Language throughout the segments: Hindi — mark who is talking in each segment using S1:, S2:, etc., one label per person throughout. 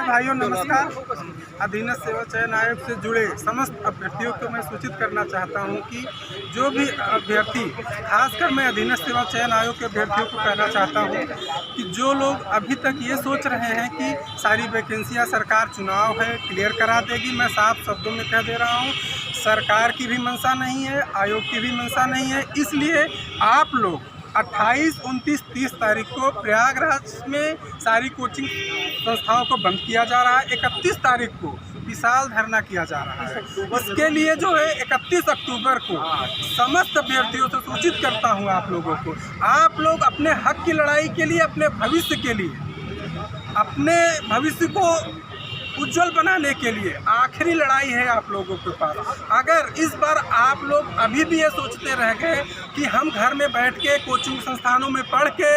S1: भाइयों नमस्कार। अधीनस्थ सेवा चयन आयोग से जुड़े समस्त अभ्यर्थियों को मैं सूचित करना चाहता हूं कि जो भी अभ्यर्थी, खासकर मैं अधीनस्थ सेवा चयन आयोग के अभ्यर्थियों को कहना चाहता हूं कि जो लोग अभी तक ये सोच रहे हैं कि सारी वैकेंसियां सरकार चुनाव है क्लियर करा देगी, मैं साफ शब्दों में कह दे रहा हूँ, सरकार की भी मंशा नहीं है, आयोग की भी मंशा नहीं है। इसलिए आप लोग 28, 29, 30 तारीख को प्रयागराज में सारी कोचिंग संस्थाओं को बंद किया जा रहा है। 31 तारीख को विशाल धरना किया जा रहा है। इसके लिए जो है 31 अक्टूबर को समस्त अभ्यर्थियों से सूचित करता हूं आप लोगों को, आप लोग अपने हक की लड़ाई के लिए, अपने भविष्य के लिए, अपने भविष्य को उज्जवल बनाने के लिए आखिरी लड़ाई है आप लोगों के पास। अगर इस बार आप लोग अभी भी ये सोचते रह गए कि हम घर में बैठ के कोचिंग संस्थानों में पढ़ के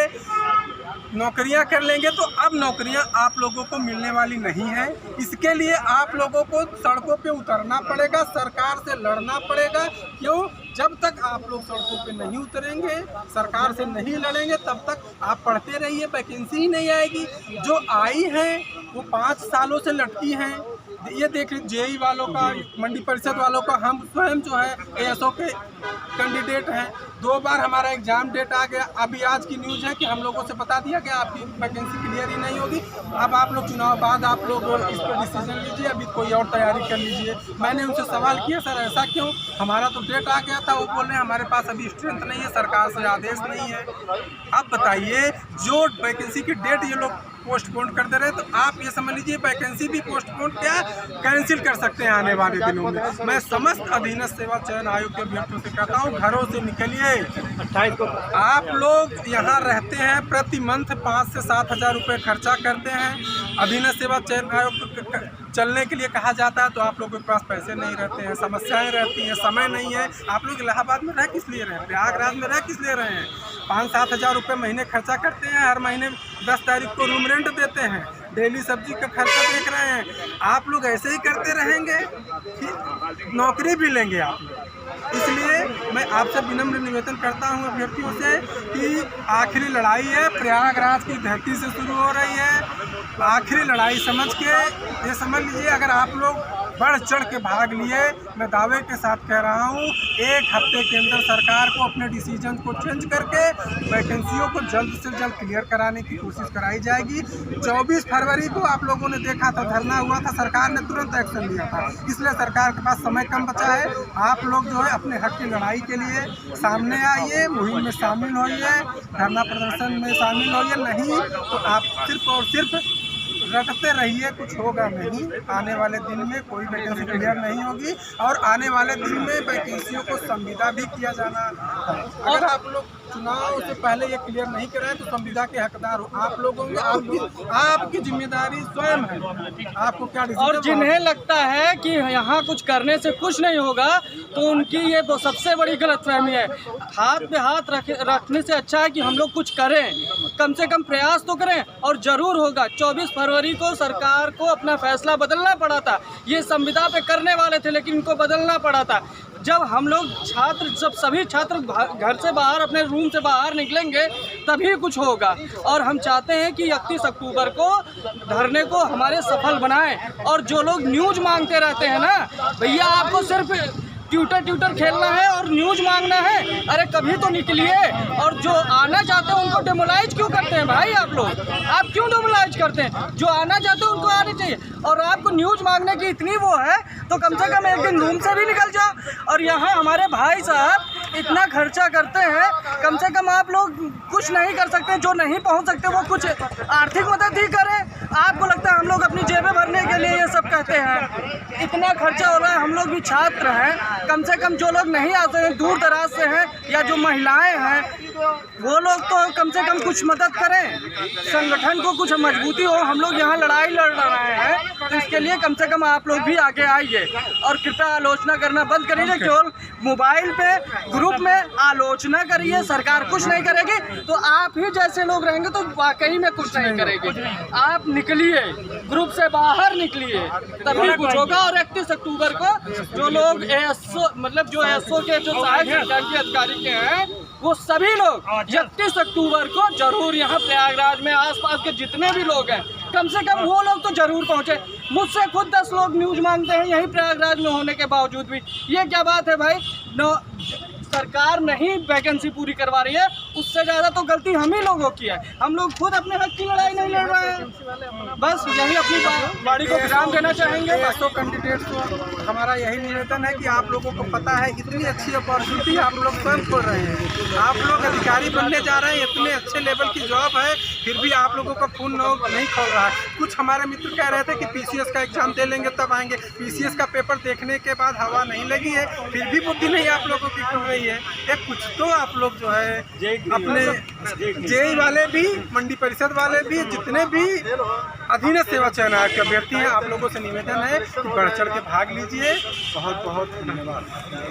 S1: नौकरियां कर लेंगे, तो अब नौकरियां आप लोगों को मिलने वाली नहीं है। इसके लिए आप लोगों को सड़कों पे उतरना पड़ेगा, सरकार से लड़ना पड़ेगा। क्यों? जब तक आप लोग सड़कों पे नहीं उतरेंगे, सरकार से नहीं लड़ेंगे, तब तक आप पढ़ते रहिए, वैकेंसी ही नहीं आएगी। जो आई हैं वो 5 सालों से लटकी हैं। ये देख जेई वालों का, मंडी परिषद वालों का, हम स्वयं जो है एएसओ के कैंडिडेट हैं। 2 बार हमारा एग्जाम डेट आ गया। अभी आज की न्यूज़ है कि हम लोगों से बता दिया कि आपकी वैकेंसी क्लियर ही नहीं होगी। अब आप लोग चुनाव बाद आप लोग इस पर डिसीजन लीजिए, अभी कोई और तैयारी कर लीजिए। मैंने उनसे सवाल किया, सर ऐसा क्यों? हमारा तो डेट आ गया था। वो बोल रहे हैं हमारे पास अभी स्ट्रेंथ नहीं है, सरकार से आदेश नहीं है। अब बताइए, जो वैकेंसी की डेट ये लोग पोस्टपोन कर दे रहे हैं, तो आप ये समझ लीजिए वैकेंसी भी पोस्टपोन क्या कैंसिल कर सकते हैं आने वाले दिनों में। मैं समस्त अधीनस्थ सेवा चयन आयोग के अभ्यर्थियों से कहता हूँ, घरों से निकलिए। 28 को आप लोग यहाँ रहते हैं, प्रति मंथ 5 से 7 हज़ार रुपये खर्चा करते हैं। अधीनस्थ सेवा चयन आयोग चलने के लिए कहा जाता है तो आप लोगों के पास पैसे नहीं रहते हैं, समस्याएं रहती हैं, समय नहीं है। आप लोग इलाहाबाद में रह किस लिए रहे हैं, प्रयागराज में रह किस लिए रहे हैं? 5-7 हज़ार रुपये महीने खर्चा करते हैं, हर महीने 10 तारीख को रूम रेंट देते हैं, डेली सब्जी का खर्चा देख रहे हैं। आप लोग ऐसे ही करते रहेंगे कि नौकरी भी लेंगे आप लोग। इसलिए मैं आपसे विनम्र निवेदन करता हूं अभ्यर्थियों से कि आखिरी लड़ाई है, प्रयागराज की धरती से शुरू हो रही है। आखिरी लड़ाई समझ के ये समझ लीजिए, अगर आप लोग बढ़ चढ़ के भाग लिए, मैं दावे के साथ कह रहा हूँ, 1 हफ्ते के अंदर सरकार को अपने डिसीजन को चेंज करके वैकेंसियों को जल्द से जल्द क्लियर कराने की कोशिश कराई जाएगी। 24 फरवरी को आप लोगों ने देखा था, धरना हुआ था, सरकार ने तुरंत एक्शन लिया था। इसलिए सरकार के पास समय कम बचा है। आप लोग जो है अपने हक की लड़ाई के लिए सामने आइए, मुहिम में शामिल होइए, धरना प्रदर्शन में शामिल होइए। नहीं तो आप सिर्फ और सिर्फ रटते रहिए, कुछ होगा नहीं। आने वाले दिन में कोई वैकेंसी क्लियर नहीं होगी और आने वाले दिन में वैकेंसियों को संविदा भी किया जाना है। अगर आप लोग चुनाव से पहले ये क्लियर नहीं कराए तो संविदा के हकदार हो आप लोगों को। आपकी जिम्मेदारी स्वयं है, आपको क्या।
S2: और जिन्हें लगता है कि यहाँ कुछ करने से कुछ नहीं होगा, तो उनकी ये सबसे बड़ी गलतफहमी है। हाथ पे हाथ रखने से अच्छा है कि हम लोग कुछ करें, कम से कम प्रयास तो करें, और ज़रूर होगा। 24 फरवरी को सरकार को अपना फैसला बदलना पड़ा था। ये संविदा पे करने वाले थे, लेकिन इनको बदलना पड़ा था। जब हम लोग जब सभी छात्र घर से बाहर, अपने रूम से बाहर निकलेंगे, तभी कुछ होगा। और हम चाहते हैं कि 31 अक्टूबर को धरने को हमारे सफल बनाएं। और जो लोग न्यूज़ मांगते रहते हैं ना भैया, आपको सिर्फ ट्यूटर खेलना है और न्यूज़ मांगना है, अरे कभी तो निकलिए। और जो आना चाहते हैं उनको डेमोलाइज क्यों करते हैं भाई? आप लोग आप क्यों डेमोलाइज करते हैं? जो आना चाहते हैं उनको आने चाहिए। और आपको न्यूज़ मांगने की इतनी वो है तो कम से कम एक दिन रूम से भी निकल जाओ। और यहाँ हमारे भाई साहब इतना खर्चा करते हैं, कम से कम आप लोग कुछ नहीं कर सकते? जो नहीं पहुँच सकते वो कुछ आर्थिक मदद ही करें। आपको लगता है हम लोग अपनी जेबें भरने के लिए ये सब कहते हैं? इतना खर्चा हो रहा है, हम लोग भी छात्र हैं। कम से कम जो लोग नहीं आते हैं, दूर दराज से हैं, या जो महिलाएं हैं, वो लोग तो कम से कम कुछ मदद करें, संगठन को कुछ मजबूती हो। हम लोग यहाँ लड़ाई लड़ रहे हैं, तो इसके लिए कम से कम आप लोग भी आगे आइए। और कृपया आलोचना करना बंद करिए। केवल मोबाइल पे ग्रुप में आलोचना करिए, सरकार कुछ नहीं करेगी। तो आप ही जैसे लोग रहेंगे तो वाकई में कुछ नहीं करेगी। आप निकलिए, ग्रुप से बाहर निकलिए, तभी कुछ होगा। और 31 अक्टूबर को जो लोग एएसओ, मतलब जो एएसओ के जो सहायक सरकारी अधिकारी के हैं, वो सभी लोग 31 अक्टूबर को जरूर यहाँ प्रयागराज में आसपास के जितने भी लोग हैं कम से कम वो लोग तो जरूर पहुँचे। मुझसे खुद 10 लोग न्यूज़ मांगते हैं यहीं प्रयागराज में होने के बावजूद भी। ये क्या बात है भाई? सरकार नहीं वैकेंसी पूरी करवा रही है, उससे ज़्यादा तो गलती हम ही लोगों की है। हम लोग खुद अपने हक की लड़ाई नहीं लड़ रहे हैं। बस यही अपनी वाड़ी को विराम देना चाहेंगे।
S1: ऐसो कैंडिडेट्स को हमारा यही निवेदन है कि आप लोगों को पता है इतनी अच्छी अपॉर्चुनिटी आप लोग स्वयं खोल रहे हैं। आप लोग अधिकारी बनने जा रहे हैं, इतने अच्छे लेवल की जॉब है, फिर भी आप लोगों का खून नहीं खोल रहा है। कुछ हमारे मित्र कह रहे थे कि PCS का एग्जाम दे लेंगे तब आएंगे। PCS का पेपर देखने के बाद हवा नहीं लगी है, फिर भी बुद्धि नहीं आप लोगों की खुल रही है। एक कुछ तो आप लोग जो है अपने JEE वाले भी, मंडी परिषद वाले भी, जितने भी अधीनस्थ सेवा चयन आयोग के अभ्यर्थी हैं, आप लोगों से निवेदन है कि बढ़ चढ़ के भाग लीजिए। बहुत बहुत धन्यवाद।